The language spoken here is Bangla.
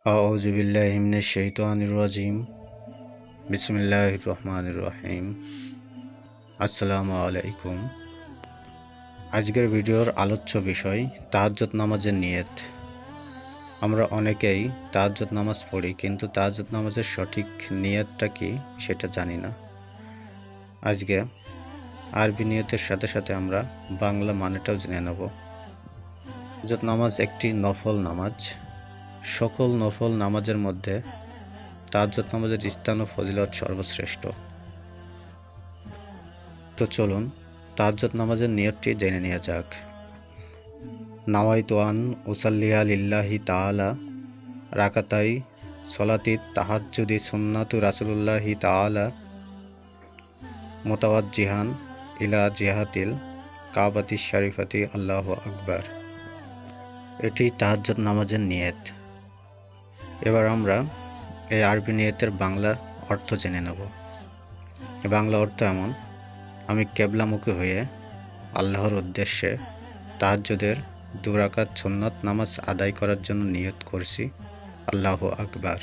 আউযু বিল্লাহি মিনাশ শাইতানির রাজিম। বিসমিল্লাহির রহমানির রহিম। আসসালামু আলাইকুম। আজকের ভিডিওর আলোচ্য বিষয় তাহাজ্জুদ নামাজের নিয়ত। আমরা অনেকেই তাহাজ্জুদ নামাজ পড়ি, কিন্তু তাহাজ্জুদ নামাজের সঠিক নিয়তটা কি সেটা জানি না। আজকে আরবি নিয়তের সাথে সাথে আমরা বাংলা মানেটাও জেনে নেব। তাহাজ্জুদ নামাজ একটি নফল নামাজ। সকল নফল নামাজের মধ্যে তাহাজ্জুদ নামাজের স্থান ও ফজিলত সর্বশ্রেষ্ঠ। তো চলুন তাহাজ্জুদ নামাজের নিয়তটি জেনে নেওয়া যাক। নাওয়াইতু আন উসাল্লিয়া লিল্লাহি তাআলা রাকাতাই সলাতি তাহাজ্জুদি সুন্নাতু রাসূলুল্লাহি তাআলা মুতাওয়াজ্জিহান ইলা জিহাতিল কাবাতি শরীফাতি আল্লাহু আকবার। এটি তাহাজ্জুদ নামাজের নিয়ত। এবার আমরা এই আরবি নিয়তের বাংলা অর্থ জেনে নেব। বাংলা অর্থ এমন: আমি কেবলামুখী হয়ে আল্লাহর উদ্দেশ্যে তাহাজ্জুদের 2 রাকাত সুন্নত নামাজ আদায় করার জন্য নিয়ত করছি। আল্লাহু আকবার।